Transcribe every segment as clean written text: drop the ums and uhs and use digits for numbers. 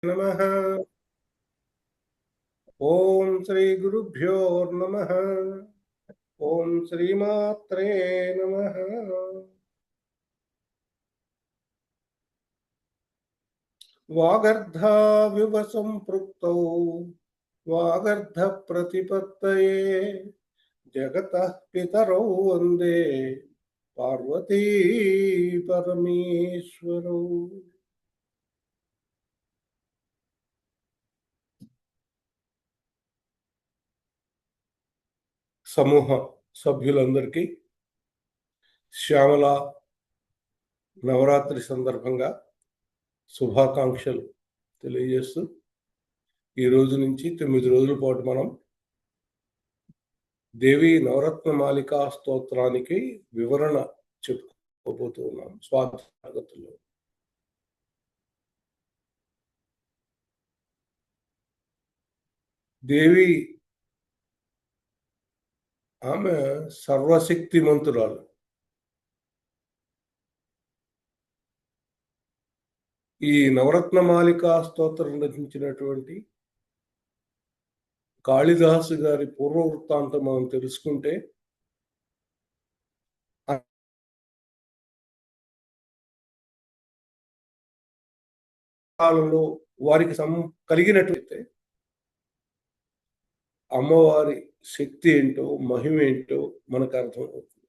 నమః. ఓం శ్రీ గురుభ్యో నమః. ఓం శ్రీమాత్రే నమః. వాగర్ధావివ సంపృక్తౌ వాగర్ధ ప్రతిపత్తయే జగతః పితరౌ వందే పార్వతీ పరమేశ్వరౌ. సమూహ సభ్యులందరికీ శ్యామల నవరాత్రి సందర్భంగా శుభాకాంక్షలు తెలియజేస్తూ ఈ రోజు నుంచి 9 రోజుల పాటు మనం దేవి నవరత్న మాలికా స్తోత్రానికి వివరణ చెప్పుకోబోతూ ఉన్నాం స్వాగతంలో. దేవి ఆమె సర్వశక్తిమంతురాలు. ఈ నవరత్న మాలికా స్తోత్రం రచించినటువంటి కాళిదాసు గారి పూర్వ వృత్తాంతం మనం తెలుసుకుంటే కాలంలో వారికి కలిగినట్లయితే అమ్మవారి శక్తి ఏంటో మహిమ ఏంటో మనకు అర్థమవుతుంది.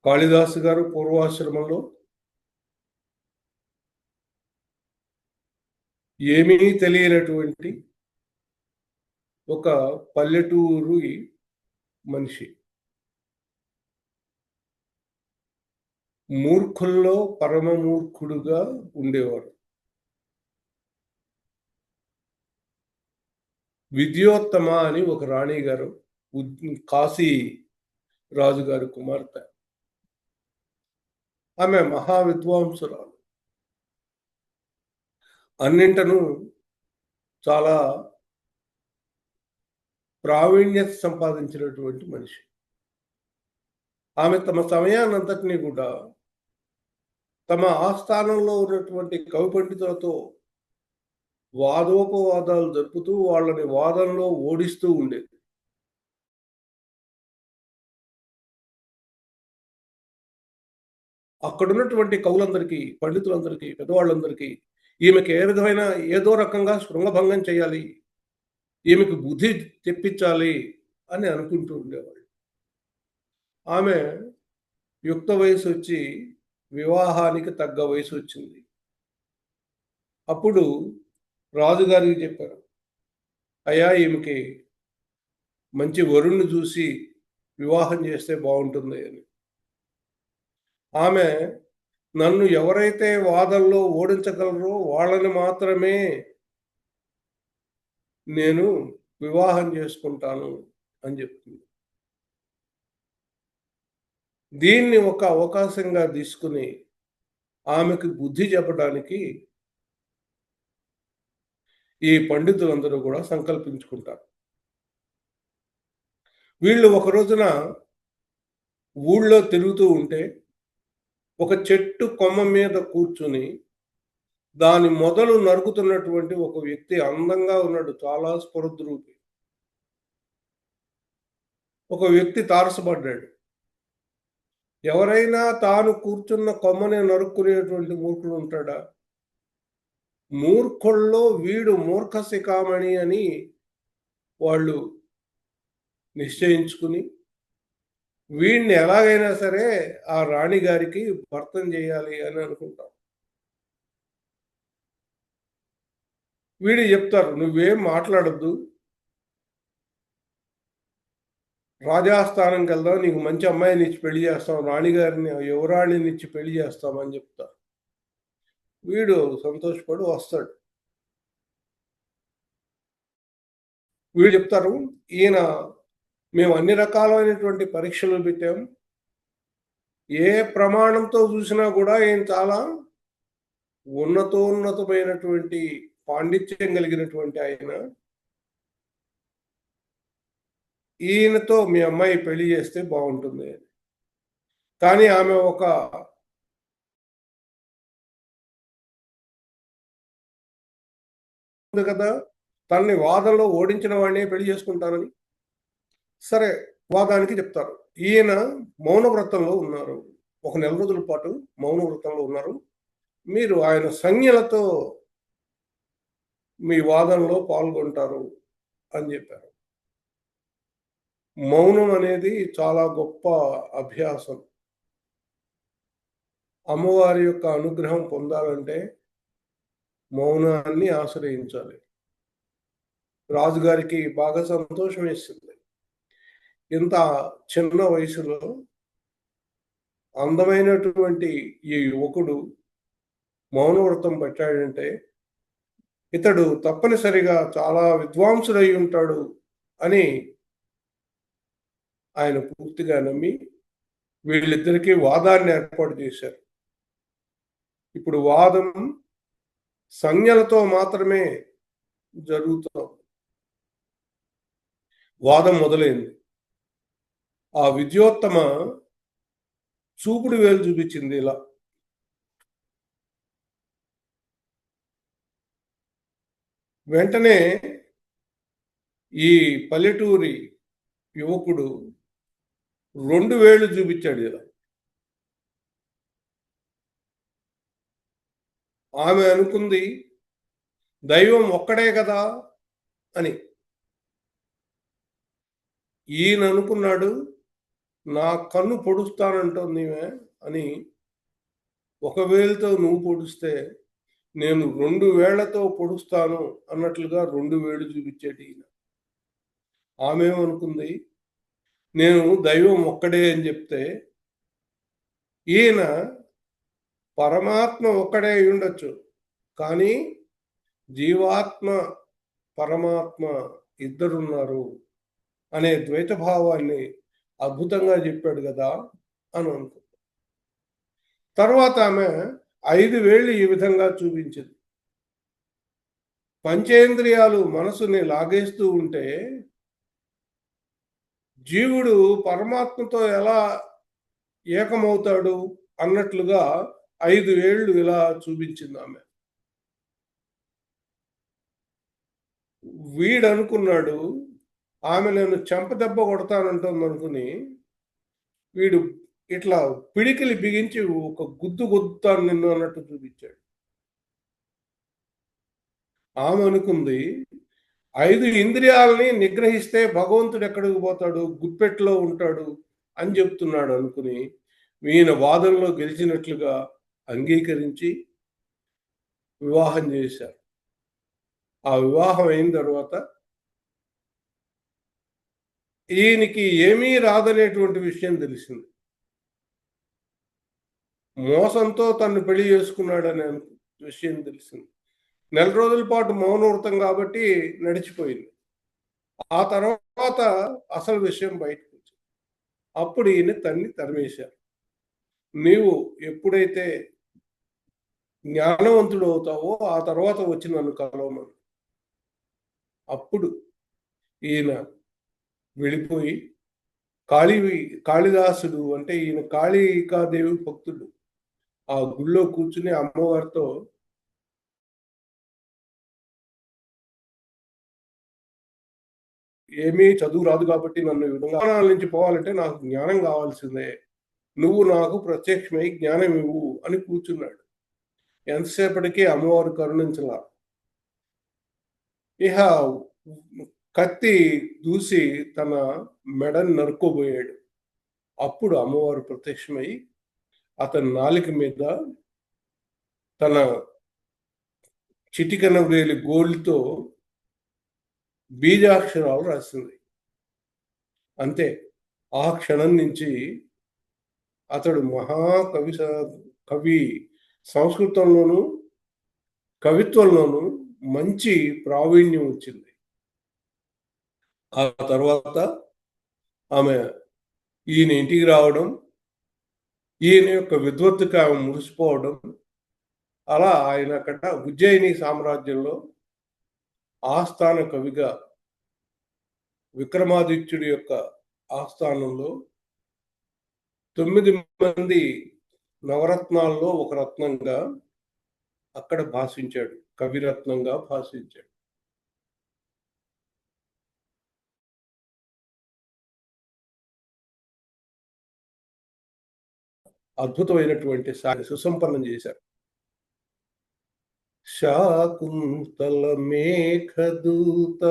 కాళిదాసు గారు పూర్వాశ్రమంలో ఏమీ తెలియనటువంటి ఒక పల్లెటూరు మనిషి, మూర్ఖుల్లో పరమ మూర్ఖుడుగా ఉండేవాడు. విద్యోత్తమ అని ఒక రాణి గారు, కాశీ రాజుగారి కుమార్తె. ఆమె మహా విద్వాంసురాలు, అన్నింటను చాలా ప్రావీణ్యత సంపాదించినటువంటి మనిషి. ఆమె తమ సమయాన్నంతటినీ కూడా తమ ఆస్థానంలో ఉన్నటువంటి కవి పండితులతో వాదోపవాదాలు జరుపుతూ వాళ్ళని వాదనలో ఓడిస్తూ ఉండేది. అక్కడున్నటువంటి కవులందరికీ, పండితులందరికీ, పెద్దవాళ్ళందరికీ ఈమెకి ఏ విధమైన ఏదో రకంగా శృంగభంగం చేయాలి, ఈమెకు బుద్ధి తెప్పించాలి అని అనుకుంటూ ఉండేవాళ్ళు. ఆమె యుక్త వయసు వచ్చి వివాహానికి తగ్గ వయసు వచ్చింది. అప్పుడు రాజుగారికి చెప్పారు, అయ్యా ఈమెకి మంచి వరుణ్ణి చూసి వివాహం చేస్తే బాగుంటుంది అని. ఆమె నన్ను ఎవరైతే వాదనలో ఓడించగలరో వాళ్ళని మాత్రమే నేను వివాహం చేసుకుంటాను అని చెప్తుంది. దీన్ని ఒక అవకాశంగా తీసుకుని ఆమెకు బుద్ధి చెప్పడానికి ఈ పండితులందరూ కూడా సంకల్పించుకుంటారు. వీళ్ళు ఒక రోజున ఊళ్ళో తిరుగుతూ ఉంటే ఒక చెట్టు కొమ్మ మీద కూర్చుని దాని మొదలు నరుకుతున్నటువంటి ఒక వ్యక్తి అందంగా ఉన్నాడు, చాలా స్ఫురద్రూపి. ఒక వ్యక్తి తారసపడ్డాడు. ఎవరైనా తాను కూర్చున్న కొమ్మని నరుక్కునేటువంటి మూర్ఖుడు ఉంటాడా? మూర్ఖుల్లో వీడు మూర్ఖ శిఖామణి అని వాళ్ళు నిశ్చయించుకుని వీడిని ఎలాగైనా సరే ఆ రాణి గారికి భర్తం చేయాలి అని అనుకుంటాం. వీడు చెప్తారు, నువ్వేం మాట్లాడద్దు, రాజాస్థానంకి వెళ్దాం, నీకు మంచి అమ్మాయిని ఇచ్చి పెళ్లి చేస్తాం, రాణిగారిని యువరాణిని ఇచ్చి పెళ్లి చేస్తామని చెప్తారు. వీడు సంతోషపడి వస్తాడు. వీడు చెప్తారు, ఈయన మేము అన్ని రకాలైనటువంటి పరీక్షలు పెట్టాం, ఏ ప్రమాణంతో చూసినా కూడా ఈయన చాలా ఉన్నతోన్నతమైనటువంటి పాండిత్యం కలిగినటువంటి ఆయన, ఈయనతో మీ అమ్మాయి పెళ్లి చేస్తే బాగుంటుంది. కానీ ఆమె ఒక ఉంది కదా, తనని వాదంలో ఓడించిన వాడినే పెళ్లి చేసుకుంటానని. సరే, వాదానికి చెప్తారు. ఈయన మౌన వ్రతంలో ఉన్నారు. ఒక నెల రోజుల పాటు మౌన వ్రతంలో ఉన్నారు. మీరు ఆయన సంజ్ఞలతో మీ వాదనలో పాల్గొంటారు అని చెప్పారు. మౌనం అనేది చాలా గొప్ప అభ్యాసం. అమ్మవారి యొక్క అనుగ్రహం పొందాలంటే మౌనాన్ని ఆశ్రయించాలి. రాజుగారికి బాగా సంతోషం వేసింది. ఇంత చిన్న వయసులో అందమైనటువంటి ఈ యువకుడు మౌనవ్రతం పట్టాడంటే ఇతడు తప్పనిసరిగా చాలా విద్వాంసుడై ఉంటాడు అని ఆయన పూర్తిగా నమ్మి వీళ్ళిద్దరికీ వాదాన్ని ఏర్పాటు చేశారు. ఇప్పుడు వాదం సంజ్ఞలతో మాత్రమే జరుగుతాం. వాదం మొదలైంది. ఆ విద్యోత్తమ చూపుడు వేలు చూపించింది ఇలా. వెంటనే ఈ పల్లెటూరి యువకుడు 2 వేళ్ళు చూపించాడు ఇలా. ఆమె అనుకుంది దైవం ఒక్కడే కదా అని. ఈయన అనుకున్నాడు నా కన్ను పొడుస్తానంటోంది అని. ఒక వేలుతో నువ్వు పొడిస్తే నేను 2 వేళ్లతో పొడుస్తాను అన్నట్లుగా 2 వేళ్ళు చూపించాడు ఈయన. ఆమె ఏమనుకుంది నేను దైవం ఒక్కడే అని చెప్తే ఈయన పరమాత్మ ఒక్కడే అయి ఉండొచ్చు, కానీ జీవాత్మ పరమాత్మ ఇద్దరున్నారు అనే ద్వైత భావాన్ని అద్భుతంగా చెప్పాడు కదా అని అనుకుంది. తర్వాత ఆమె 5 వేళ్ళు ఈ విధంగా చూపించింది. పంచేంద్రియాలు మనసుని లాగేస్తూ ఉంటే జీవుడు పరమాత్మతో ఎలా ఏకమవుతాడు అన్నట్లుగా 5 వేళ్ళు ఇలా చూపించింది ఆమె. వీడు అనుకున్నాడు ఆమె నేను చెంపదెబ్బ కొడతానంటుంది అనుకుని వీడు ఇట్లా పిడికిలి బిగించి ఒక గుద్దు గుద్దుతాను నిన్ను అన్నట్టు చూపించాడు. ఆమె అనుకుంది 5 ఇంద్రియాలని నిగ్రహిస్తే భగవంతుడు ఎక్కడికి పోతాడు, గుప్పెట్లో ఉంటాడు అని చెప్తున్నాడు అనుకుని ఈయన వాదనలో గెలిచినట్లుగా అంగీకరించి వివాహం చేశారు. ఆ వివాహం అయిన తర్వాత ఈయనకి ఏమీ రాదనేటువంటి విషయం తెలిసింది. మోసంతో తను పెళ్లి చేసుకున్నాడనే విషయం తెలిసింది. నెల రోజుల పాటు మౌనవ్రతం కాబట్టి నడిచిపోయింది. ఆ తర్వాత అసలు విషయం బయటకు వచ్చింది. అప్పుడు ఈయన తన్ని తరిమేశారు. నీవు ఎప్పుడైతే జ్ఞానవంతుడు అవుతావో ఆ తర్వాత వచ్చి నన్ను కలవమని. అప్పుడు ఈయన వెళ్ళిపోయి కాళిదాసుడు అంటే ఈయన కాళికాదేవి భక్తుడు ఆ గుళ్ళో కూర్చుని అమ్మవారితో ఏమీ చదువు రాదు కాబట్టి నన్ను ఈ విధంగా నుంచి పోవాలంటే నాకు జ్ఞానం కావాల్సిందే, నువ్వు నాకు ప్రత్యక్షమై జ్ఞానం ఇవ్వు అని కూర్చున్నాడు. ఎంతసేపటికి అమ్మవారు కరుణించలా. ఇహ కత్తి దూసి తన మెడని నరుక్కోబోయాడు. అప్పుడు అమ్మవారు ప్రత్యక్షమై అతని నాలిక మీద తన చిటికన వేలి గోలితో బీజాక్షరాలు రాసింది. అంతే. ఆ క్షణం నుంచి అతడు కవి సంస్కృతంలోనూ కవిత్వంలోనూ మంచి ప్రావీణ్యం వచ్చింది. ఆ తర్వాత ఆమె ఈయన ఇంటికి రావడం, ఈయన యొక్క విద్వత్తుకి ఆమె మురిసిపోవడం, అలా ఆయన అక్కడ ఉజ్జయిని సామ్రాజ్యంలో ఆస్థాన కవిగా విక్రమాదిత్యుడి యొక్క ఆస్థానంలో 9 మంది నవరత్నాల్లో ఒక రత్నంగా అక్కడ భాషించాడు, కవిరత్నంగా భాషించాడు. అద్భుతమైనటువంటి సుసంపన్నం చేశారు. శాకుంతల మేఘదూత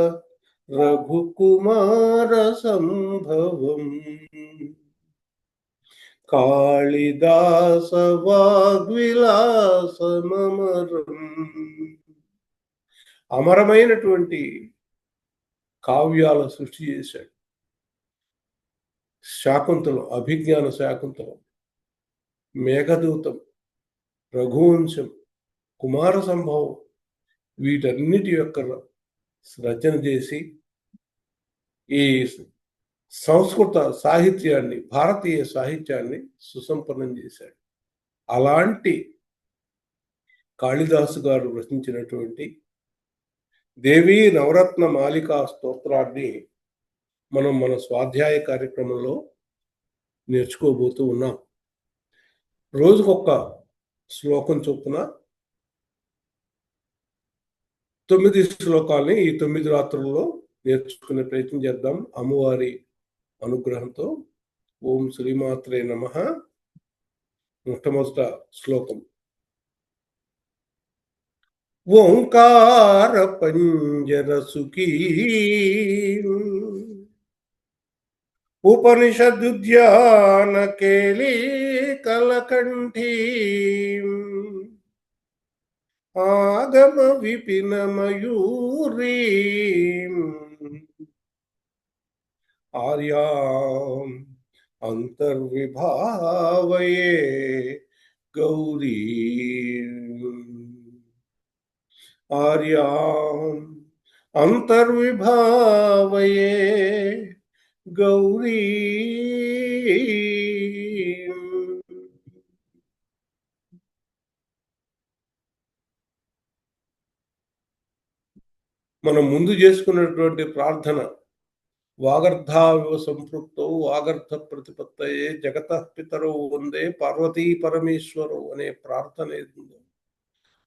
రఘుకుమార సంభవం కాళిదాస వాగ్విలాసమరం. అమరమైనటువంటి కావ్యాల సృష్టి చేశాడు. శాకుంతలం, అభిజ్ఞాన శాకుంతలం, మేఘదూతం, రఘువంశం, కుమార సంభవం, వీటన్నిటి యొక్క రచన చేసి ఈ సంస్కృత సాహిత్యాన్ని, భారతీయ సాహిత్యాన్ని సుసంపన్నం చేశాడు. అలాంటి కాళిదాసు గారు రచించినటువంటి దేవీ నవరత్న మాలికా స్తోత్రాన్ని మనం మన స్వాధ్యాయ కార్యక్రమంలో నేర్చుకోబోతూ ఉన్నాం. రోజుకొక శ్లోకం చొప్పున 9 శ్లోకాల్ని ఈ 9 రాత్రుల్లో నేర్చుకునే ప్రయత్నం చేద్దాం అమ్మవారి అనుగ్రహంతో. ఓం శ్రీమాత్రే నమః. మొట్టమొదట శ్లోకం. ఓంకార పంజర సుఖీ ఉపనిషదుద్యాన కేళీ కలకంఠీ ఆగమ విపిన మయూరీ ఆర్యాం అంతర్విభావయే గౌరీ ఆర్యాం అంతర్విభావయే గౌరీ. మనం ముందు చేసుకున్నటువంటి ప్రార్థన వాగర్ధావివ సంపృక్తో వాగర్ధ ప్రతిపత్తయే జగతః పితరౌ వందే పార్వతీ పరమేశ్వరౌ అనే ప్రార్థన ఏదో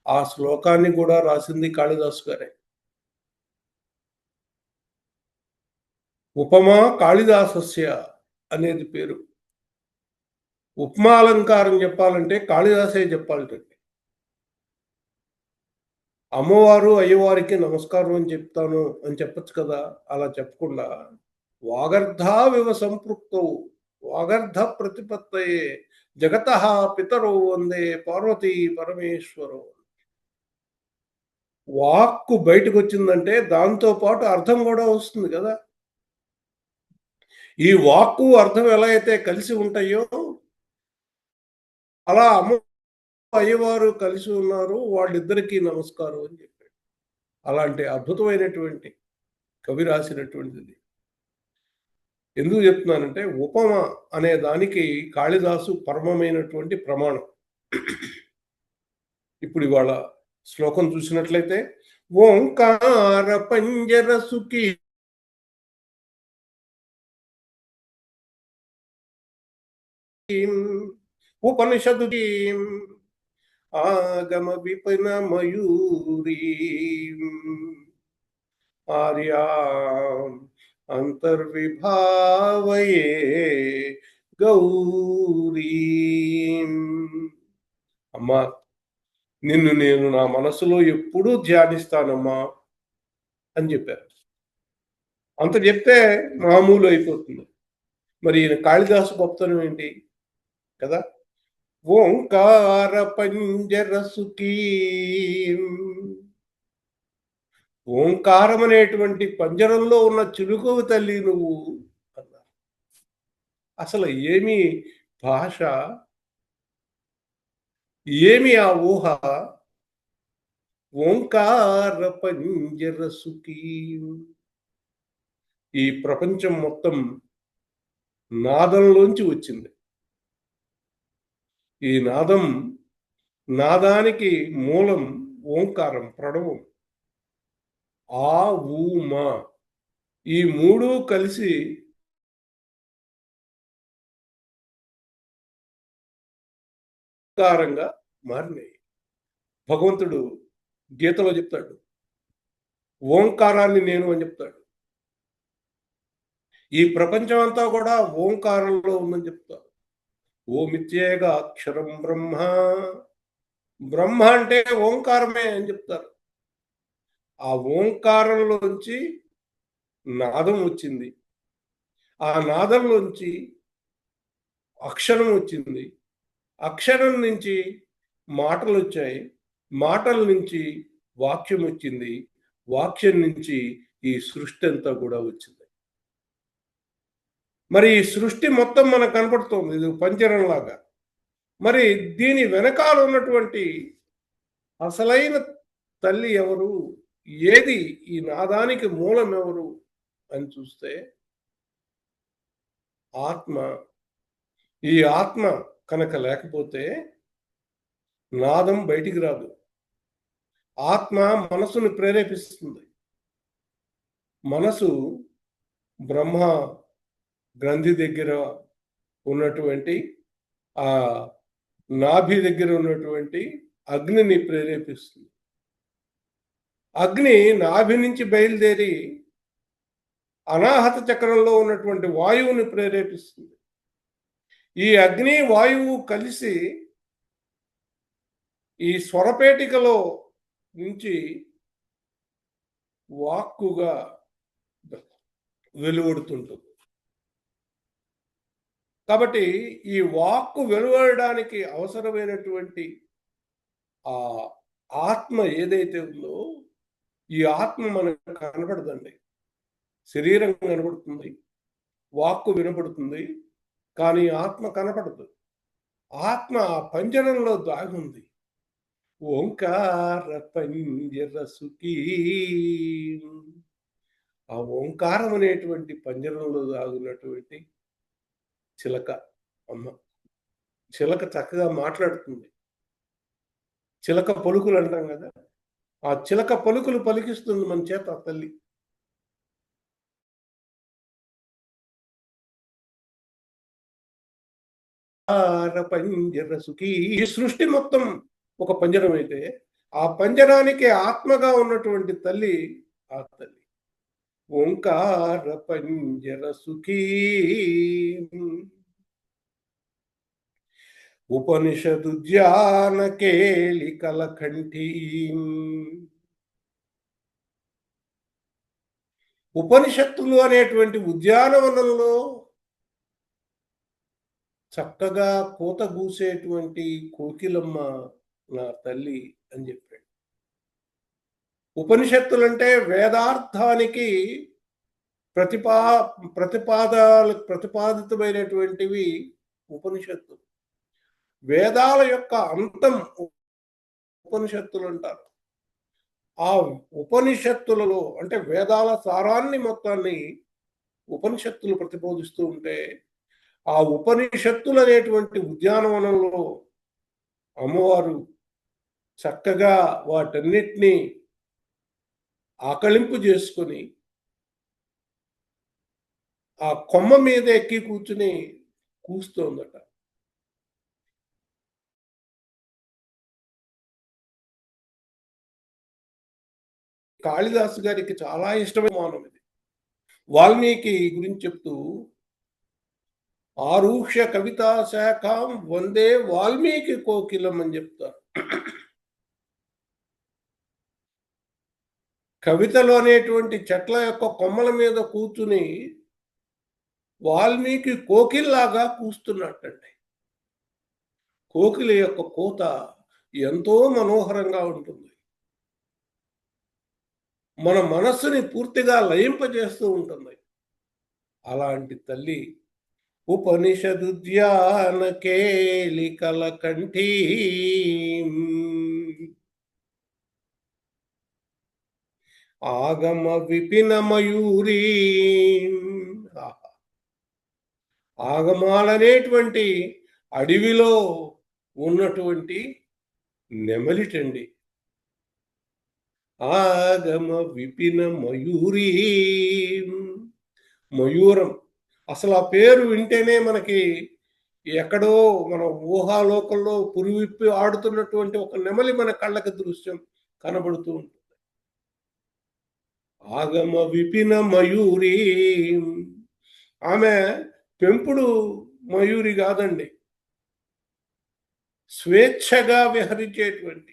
ఆ శ్లోకాన్ని కూడా రాసింది కాళిదాసు గారే. ఉపమా కాళిదాసస్య అనేది పేరు. ఉపమాలంకారం చెప్పాలంటే కాళిదాసే చెప్పాలంటే. అమ్మవారు అయ్యవారికి నమస్కారం అని చెప్తాను అని చెప్పచ్చు కదా. అలా చెప్పకుండా వాగర్ధావివ సంపృక్తౌ వాగర్ధ ప్రతిపత్తయే జగతః పితరౌ వందే పార్వతీ పరమేశ్వరౌ. వాక్కు బయటకు వచ్చిందంటే దాంతో పాటు అర్థం కూడా వస్తుంది కదా. ఈ వాక్కు అర్థం ఎలా అయితే కలిసి ఉంటాయో అలా అమ్మ అయ్యవారు కలిసి ఉన్నారు, వాళ్ళిద్దరికీ నమస్కారం అని చెప్పాడు. అలాంటి అద్భుతమైనటువంటి కవి రాసినటువంటిది. ఎందుకు చెప్తున్నానంటే ఉపమ అనే దానికి కాళిదాసు పరమమైనటువంటి ప్రమాణం. ఇప్పుడు ఇవాళ శ్లోకం చూసినట్లయితే ఓంకార పంజర సుఖీ ఉపనిషదు ఆగమ విపిన మయూరీ ఆర్యా అంతర్విభావయే గౌరీ. అమ్మా, నిన్ను నేను నా మనసులో ఎప్పుడూ ధ్యానిస్తానమ్మా అని చెప్పారు. అంత చెప్తే మామూలు అయిపోతుంది. మరి ఈయన కాళిదాసు గొప్పతనం ఏంటి కదా. ఓంకార పంజర సుఖీ, ఓంకారం అనేటువంటి పంజరంలో ఉన్న చిలుకవు తల్లి నువ్వు అన్నారు. అసలు ఏమి భాష, ఏమి ఆ ఊహ. ఓంకార పంజర సుఖీ. ఈ ప్రపంచం మొత్తం నాదంలోంచి వచ్చింది. ఈ నాదానికి మూలం ఓంకారం, ప్రణవం. ఆ ఊ మా ఈ మూడు కలిసి ఓంకారంగా మారినాయి. భగవంతుడు గీతలో చెప్తాడు, ఓంకారాన్ని నేను అని చెప్తాడు. ఈ ప్రపంచం అంతా కూడా ఓంకారంలో ఉందని చెప్తాడు. ఓమిత్యేక అక్షరం బ్రహ్మ. బ్రహ్మ అంటే ఓంకారమే అని చెప్తారు. ఆ ఓంకారంలోంచి నాదం వచ్చింది. ఆ నాదంలోంచి అక్షరం వచ్చింది. అక్షరం నుంచి మాటలొచ్చాయి. మాటల నుంచి వాక్యం వచ్చింది. వాక్యం నుంచి ఈ సృష్టి అంతా కూడా వచ్చింది. మరి ఈ సృష్టి మొత్తం మనకు కనపడుతోంది. ఇది పంజరంలాగా. మరి దీని వెనకాల ఉన్నటువంటి అసలైన తల్లి ఎవరు? ఏది ఈ నాదానికి మూలం ఎవరు అని చూస్తే ఆత్మ. ఈ ఆత్మ కనుక లేకపోతే నాదం బయటికి రాదు. ఆత్మ మనసును ప్రేరేపిస్తుంది. మనసు బ్రహ్మ గ్రంథి దగ్గర ఉన్నటువంటి ఆ నాభి దగ్గర ఉన్నటువంటి అగ్నిని ప్రేరేపిస్తుంది. అగ్ని నాభి నుంచి బయలుదేరి అనాహత చక్రంలో ఉన్నటువంటి వాయువుని ప్రేరేపిస్తుంది. ఈ అగ్ని వాయువు కలిసి ఈ స్వరపేటికలో నుంచి వాక్కుగా వెలువడుతుంటుంది. కాబట్టి ఈ వాక్కు వెలువడడానికి అవసరమైనటువంటి ఆ ఆత్మ ఏదైతే ఉందో, ఈ ఆత్మ మనకు కనపడదండి. శరీరం కనపడుతుంది, వాక్కు వినపడుతుంది, కానీ ఆత్మ కనపడదు. ఆత్మ ఆ పంజరంలో దాగుంది. ఓంకార పంజర సుఖీ. ఆ ఓంకారం అనేటువంటి పంజరంలో దాగున్నటువంటి చిలక అమ్మ. చిలక చక్కగా మాట్లాడుతుంది. చిలక పలుకులు అంటాం కదా! ఆ చిలక పలుకులు పలికిస్తుంది మన చేత ఆ తల్లి. పంజర సుఖీ. ఈ సృష్టి మొత్తం ఒక పంజరం అయితే, ఆ పంజరానికి ఆత్మగా ఉన్నటువంటి తల్లి ఆ తల్లి. ఓంకార పంజర సుఖీ. ఉపనిషదుద్యాన కేళికల కంఠీ. ఉపనిషత్తులు అనేటువంటి ఉద్యానవనంలో చక్కగా కూత కూసేటువంటి కోకిలమ్మ నా తల్లి అని చెప్పాడు. ఉపనిషత్తులంటే వేదార్థానికి ప్రతిపా ప్రతిపాదితమైనటువంటివి ఉపనిషత్తులు. వేదాల యొక్క అంతం ఉపనిషత్తులు అంటారు. ఆ ఉపనిషత్తులలో అంటే వేదాల సారాన్ని మొత్తాన్ని ఉపనిషత్తులు ప్రతిబోధిస్తూ ఉంటే, ఆ ఉపనిషత్తులు అనేటువంటి ఉద్యానవనంలో అమ్మవారు చక్కగా వాటన్నిటినీ ఆకళింపు చేసుకొని ఆ కొమ్మ మీద ఎక్కి కూర్చుని కూస్తోందట. కాళిదాసు గారికి చాలా ఇష్టమైన మానం ఇది. వాల్మీకి గురించి చెప్తూ ఆరూహ్య కవితా శాఖాం వందే వాల్మీకి కోకిలం అని చెప్తారు. కవితలు అనేటువంటి చెట్ల యొక్క కొమ్మల మీద కూర్చుని వాల్మీకి కోకిల్లాగా కూస్తున్నట్టండి. కోకిల యొక్క కూత ఎంతో మనోహరంగా ఉంటుంది. మన మనస్సుని పూర్తిగా లయింపజేస్తూ ఉంటుంది. అలాంటి తల్లి ఉపనిషదుద్యాన కేళికల కంఠీ. ఆగమ విపిన మయూరీ. ఆగమాలనేటువంటి అడవిలో ఉన్నటువంటి నెమలిటండి. ఆగమ విపిన మయూరీ. మయూరం అసలు ఆ పేరు వింటేనే మనకి ఎక్కడో మన ఊహాలోకంలో పురివిప్పి ఆడుతున్నటువంటి ఒక నెమలి మన కళ్ళకి దృశ్యం కనబడుతూ ఉంటుంది. ఆగమ విపిన మయూరీ. ఆమె పెంపుడు మయూరి కాదండి. స్వేచ్ఛగా విహరించేటువంటి,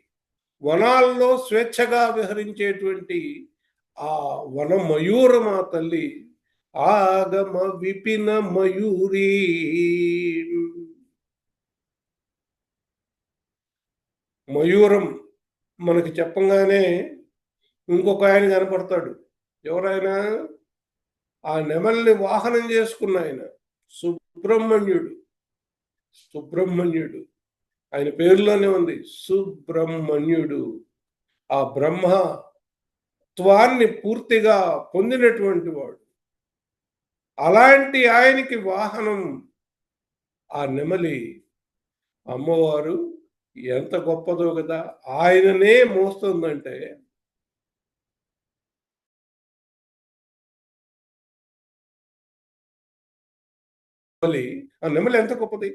వనాల్లో స్వేచ్ఛగా విహరించేటువంటి ఆ వన మయూరమా తల్లి. ఆగమ విపిన మయూరీ. మయూరం మనకి చెప్పంగానే ఇంకొక ఆయన కనపడతాడు. ఎవరైనా? ఆ నెమల్ని వాహనం చేసుకున్న ఆయన సుబ్రహ్మణ్యుడు. సుబ్రహ్మణ్యుడు ఆయన పేరులోనే ఉంది, సుబ్రహ్మణ్యుడు. ఆ బ్రహ్మత్వాన్ని పూర్తిగా పొందినటువంటి వాడు. అలాంటి ఆయనకి వాహనం ఆ నెమలి. అమ్మవారు ఎంత గొప్పదో కదా! ఆయననే మోస్తుందంటే నెమలి, ఆ నెమలి ఎంత గొప్పది!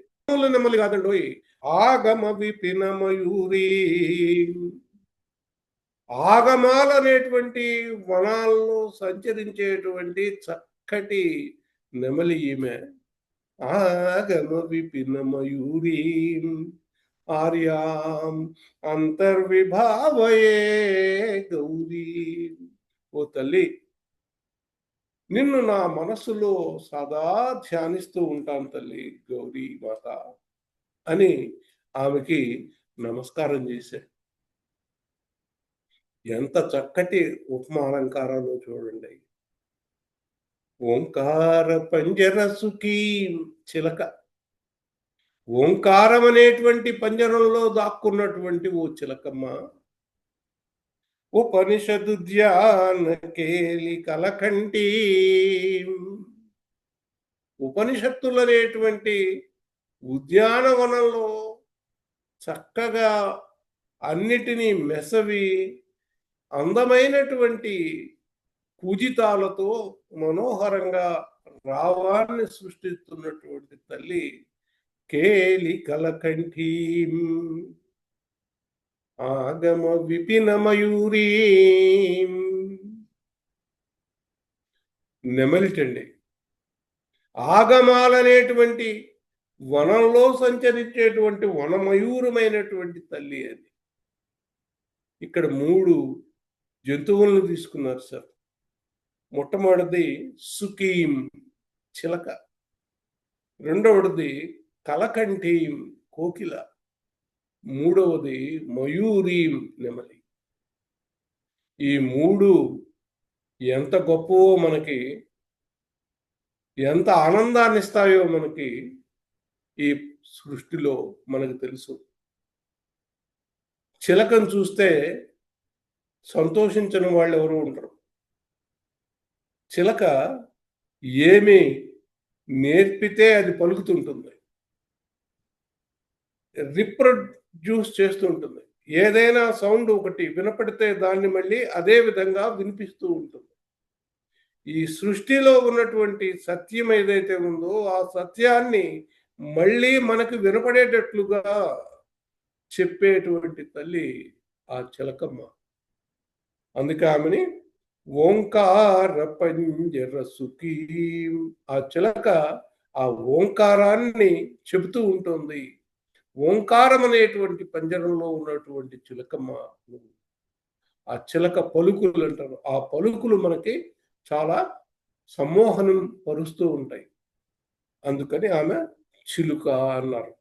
నెమలి కాదండోయ్. ఆగమ విపిన మయూరీ. ఆగమాలనేటువంటి వనాల్లో సంచరించేటువంటి చక్కటి నెమలి ఈమె. ఆగమ విపిన మయూరీ ఆర్యాం అంతర్విభావయే గౌరీ. ఓ తల్లి, నిన్ను నా మనస్సులో సదా ధ్యానిస్తూ ఉంటాను తల్లి గౌరీ మాత అని ఆమెకి నమస్కారం చేశాడు. ఎంత చక్కటి ఉపమాలంకారాలు చూడండి. ఓంకార పంజరసుకీ చిలక. ఓంకారం అనేటువంటి పంజరంలో దాక్కున్నటువంటి ఓ చిలకమ్మ. ఉపనిషదు ధ్యాన కేలి కలకంఠీ. ఉపనిషత్తులనేటువంటి ఉద్యానవనంలో చక్కగా అన్నిటినీ మెసవి అందమైనటువంటి పూజితాలతో మనోహరంగా రావాన్ని సృష్టిస్తున్నటువంటి తల్లి కేలి కలకంఠీ. ఆగమ విపిన మయూరీ. నెమలిటండి. ఆగమాలనేటువంటి వనంలో సంచరించేటువంటి వనమయూరమైనటువంటి తల్లి అది. ఇక్కడ 3 జంతువులను తీసుకున్నారు సార్. మొట్టమొదటిది సుకీం చిలక, రెండవది కలకంఠీం కోకిల, మూడవది మయూరీం నెమలి. ఈ 3 ఎంత గొప్పవో మనకి, ఎంత ఆనందాన్ని ఇస్తాయో మనకి ఈ సృష్టిలో మనకు తెలుసు. చిలకను చూస్తే సంతోషించని వాళ్ళు ఎవరు ఉండరు. చిలక ఏమి నేర్పితే అది పలుకుతుంటుంది, రిప్రొడ్యూస్ చేస్తుంటుంది. ఏదైనా సౌండ్ ఒకటి వినపడితే దాన్ని మళ్ళీ అదే విధంగా వినిపిస్తూ ఉంటుంది. ఈ సృష్టిలో ఉన్నటువంటి సత్యం ఏదైతే ఉందో ఆ సత్యాన్ని మళ్ళీ మనకు వినపడేటట్లుగా చెప్పేటువంటి తల్లి ఆ చిలకమ్మ. అందుకే ఆమెని ఓంకార పంజర సుఖీ. ఆ చిలక ఆ ఓంకారాన్ని చెబుతూ ఉంటుంది. ఓంకారం అనేటువంటి పంజరంలో ఉన్నటువంటి చిలకమ్మ. ఆ చిలక పలుకులు అంటారు. ఆ పలుకులు మనకి చాలా సమ్మోహనం పరుస్తూ ఉంటాయి. అందుకని ఆమె చిలుక అన్నారు.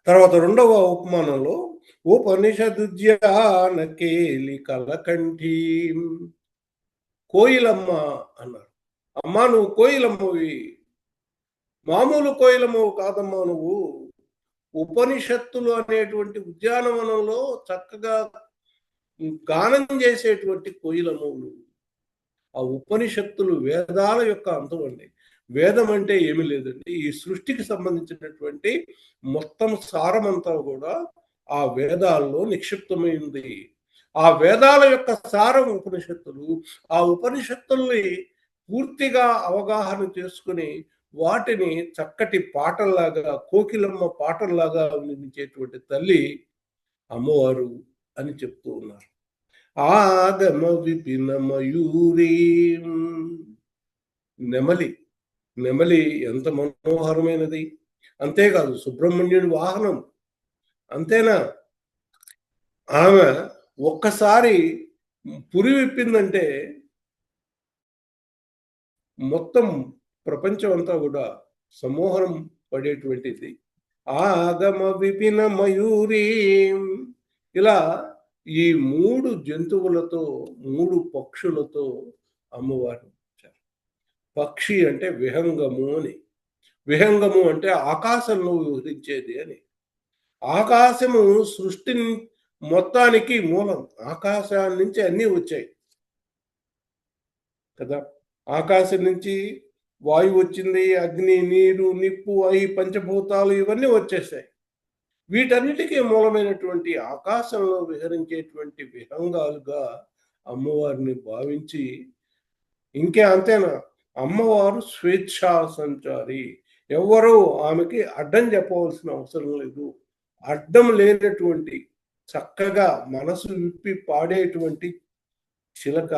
తర్వాత రెండవ ఉపమానంలో ఉపనిషదుద్యాన కేలి కలకంఠీ. కోయిలమ్మ అన్నారు. అమ్మా నువ్వు కోయిలమ్మవి, మామూలు కోయిలమ్మవు కాదమ్మా నువ్వు. ఉపనిషత్తులు అనేటువంటి ఉద్యానవనంలో చక్కగా గానం చేసేటువంటి కోయిలమ్మవు నువ్వు. ఆ ఉపనిషత్తులు వేదాల యొక్క అంతం అండి. వేదం అంటే ఏమీ లేదండి, ఈ సృష్టికి సంబంధించినటువంటి మొత్తం సారమంతా కూడా ఆ వేదాల్లో నిక్షిప్తమైంది. ఆ వేదాల యొక్క సారం ఉపనిషత్తులు. ఆ ఉపనిషత్తుల్ని పూర్తిగా అవగాహన చేసుకుని వాటిని చక్కటి పాటల్లాగా, కోకిలమ్మ పాటల్లాగా అందించేటువంటి తల్లి అమ్మవారు అని చెప్తూ ఉన్నారు. ఆగమ విపిన మయూరీ. నెమలి. నెమలి ఎంత మనోహరమైనది! అంతేకాదు సుబ్రహ్మణ్యుడి వాహనం. అంతేనా? ఆమె ఒక్కసారి పురి విప్పిందంటే మొత్తం ప్రపంచం అంతా కూడా సమ్మోహనం పడేటువంటిది. ఆగమ విపిన మయూరీ, ఇలా ఈ 3 జంతువులతో, 3 పక్షులతో అమ్మవారు వచ్చారు. పక్షి అంటే విహంగము అని. విహంగము అంటే ఆకాశంలో విహరించేది అని. ఆకాశము సృష్టిని మొత్తానికి మూలం. ఆకాశం నుంచి అన్నీ వచ్చాయి కదా! ఆకాశం నుంచి వాయువు వచ్చింది, అగ్ని, నీరు, నిప్పు, ఈ పంచభూతాలు ఇవన్నీ వచ్చేసాయి. వీటన్నిటికీ మూలమైనటువంటి ఆకాశంలో విహరించేటువంటి విహంగాలుగా అమ్మవారిని భావించి, ఇంకే అంతేనా, అమ్మవారు స్వేచ్ఛా సంచారి. ఎవ్వరూ ఆమెకి అడ్డం చెప్పవలసిన అవసరం లేదు. అడ్డం లేనటువంటి, చక్కగా మనసు విప్పి పాడేటువంటి చిలక,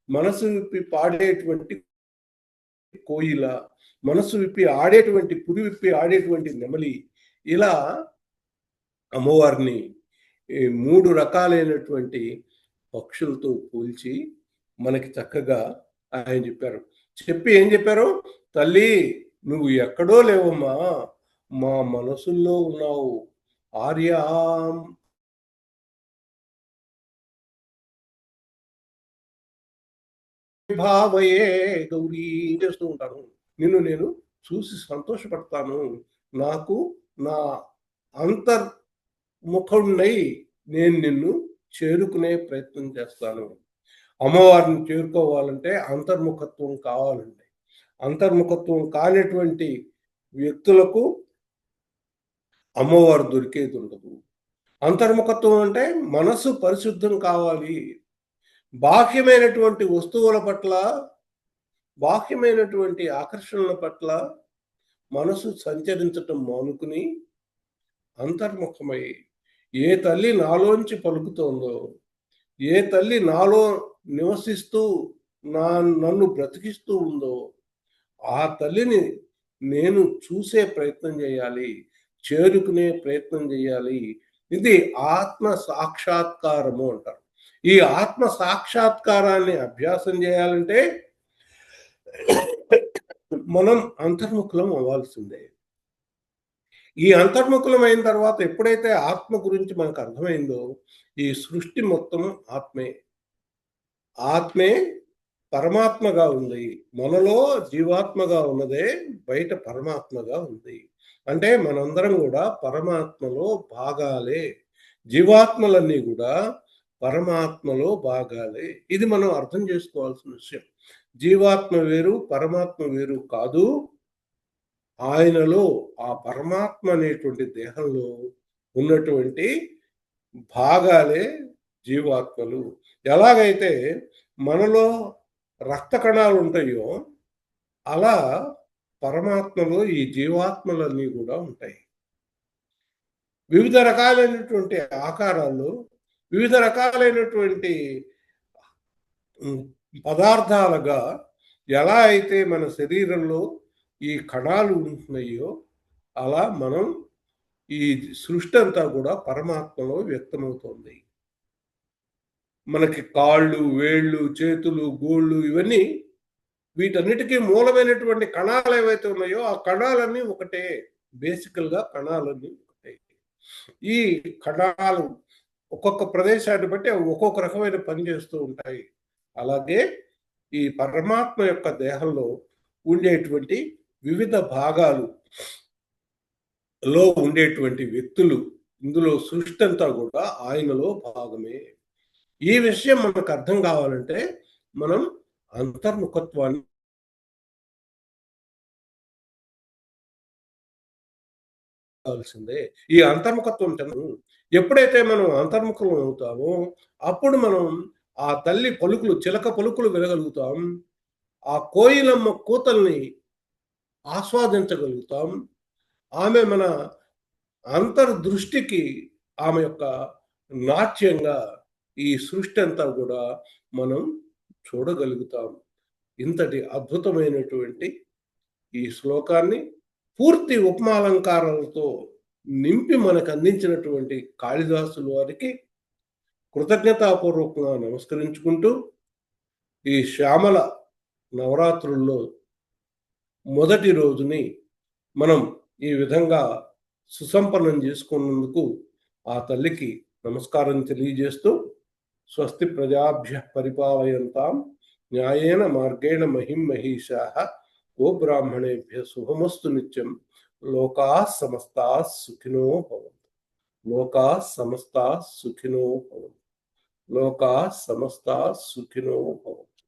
మనసు విప్పి పాడేటువంటి కోయిల, మనసు విప్పి ఆడేటువంటి, పురి విప్పి ఆడేటువంటి నెమలి, ఇలా అమ్మవారిని ఈ 3 రకాలైనటువంటి పక్షులతో పోల్చి మనకి చక్కగా ఆయన చెప్పారు. చెప్పి ఏం చెప్పారు? తల్లి, నువ్వు ఎక్కడో లేవమ్మా, మా మనసుల్లో ఉన్నావు. ఆర్యాం భావయే గౌరీ చేస్తూ ఉంటాను. నిన్ను నేను చూసి సంతోషపడతాను. నాకు నా అంతర్ముఖుడినై నేను నిన్ను చేరుకునే ప్రయత్నం చేస్తాను. అమ్మవారిని చేరుకోవాలంటే అంతర్ముఖత్వం కావాలండి. అంతర్ముఖత్వం కానిటువంటి వ్యక్తులకు అమ్మవారు దొరికేది ఉండదు. అంతర్ముఖత్వం అంటే మనసు పరిశుద్ధం కావాలి. బాహ్యమైనటువంటి వస్తువుల పట్ల, బాహ్యమైనటువంటి ఆకర్షణల పట్ల మనసు సంచరించటం మానుకుని అంతర్ముఖమై, ఏ తల్లి నాలోంచి పలుకుతోందో, ఏ తల్లి నాలో నివసిస్తూ నన్ను బ్రతికిస్తూ ఉందో, ఆ తల్లిని నేను చూసే ప్రయత్నం చేయాలి, చేరుకునే ప్రయత్నం చేయాలి. ఇది ఆత్మ సాక్షాత్కారము అంటారు. ఈ ఆత్మ సాక్షాత్కారాన్ని అభ్యాసం చేయాలంటే మనం అంతర్ముఖులం అవ్వాల్సిందే. ఈ అంతర్ముఖులమైన తర్వాత ఎప్పుడైతే ఆత్మ గురించి మనకు అర్థమైందో, ఈ సృష్టి మొత్తం ఆత్మే. ఆత్మే పరమాత్మగా ఉంది. మనలో జీవాత్మగా ఉన్నదే బయట పరమాత్మగా ఉంది. అంటే మనందరం కూడా పరమాత్మలో భాగాలే. జీవాత్మలన్నీ కూడా పరమాత్మలో భాగాలే. ఇది మనం అర్థం చేసుకోవాల్సిన విషయం. జీవాత్మ వేరు, పరమాత్మ వేరు కాదు. ఆయనలో, ఆ పరమాత్మ అనేటువంటి దేహంలో ఉన్నటువంటి భాగాలే జీవాత్మలు. ఎలాగైతే మనలో రక్త కణాలు ఉంటాయో, అలా పరమాత్మలో ఈ జీవాత్మలన్నీ కూడా ఉంటాయి. వివిధ రకాలైనటువంటి ఆకారాల్లో, వివిధ రకాలైనటువంటి పదార్థాలుగా ఎలా అయితే మన శరీరంలో ఈ కణాలు ఉంటున్నాయో, అలా మనం ఈ సృష్టి అంతా కూడా పరమాత్మలో వ్యక్తమవుతోంది. మనకి కాళ్ళు, వేళ్ళు, చేతులు, గోళ్ళు ఇవన్నీ, వీటన్నిటికీ మూలమైనటువంటి కణాలు ఏవైతే ఉన్నాయో ఆ కణాలన్నీ ఒకటే. బేసికల్గా కణాలన్నీ ఒకటే. ఈ కణాలు ఒక్కొక్క ప్రదేశాన్ని బట్టి ఒక్కొక్క రకమైన పని చేస్తూ ఉంటాయి. అలాగే ఈ పరమాత్మ యొక్క దేహంలో ఉండేటువంటి వివిధ భాగాలు లో ఉండేటువంటి వ్యక్తులు, ఇందులో సృష్టి అంతా కూడా ఆయనలో భాగమే. ఈ విషయం మనకు అర్థం కావాలంటే మనం అంతర్ముఖత్వాన్ని కావాల్సిందే. ఈ అంతర్ముఖత్వం ఎప్పుడైతే మనం అంతర్ముఖం అవుతామో అప్పుడు మనం ఆ తల్లి పలుకులు, చిలక పలుకులు వినగలుగుతాం. ఆ కోయిలమ్మ కూతల్ని ఆస్వాదించగలుగుతాం. ఆమె మన అంతర్దృష్టికి, ఆమె యొక్క నాట్యంగా ఈ సృష్టి అంతా కూడా మనం చూడగలుగుతాం. ఇంతటి అద్భుతమైనటువంటి ఈ శ్లోకాన్ని పూర్తి ఉపమాలంకారాలతో నింపి మనకు అందించినటువంటి కాళిదాసుల వారికి కృతజ్ఞతాపూర్వకంగా నమస్కరించుకుంటూ ఈ శ్యామల నవరాత్రుల్లో మొదటి రోజుని మనం ఈ విధంగా సుసంపన్నం చేసుకున్నందుకు ఆ తల్లికి నమస్కారం తెలియజేస్తూ స్వస్తి ప్రజాభ్య పరిపాలయంతాం న్యాయేన మార్గేణ మహిం మహిషాః గోబ్రాహ్మణేభ్య శుభమస్తు నిత్యం లోకాః సమస్తాః సుఖినో భవంతు లోకాః సమస్తాః సుఖినో భవంతు లోకాః సమస్తాః సుఖినో భవంతు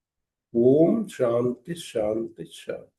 ఓం శాంతి శాంతి శాంతి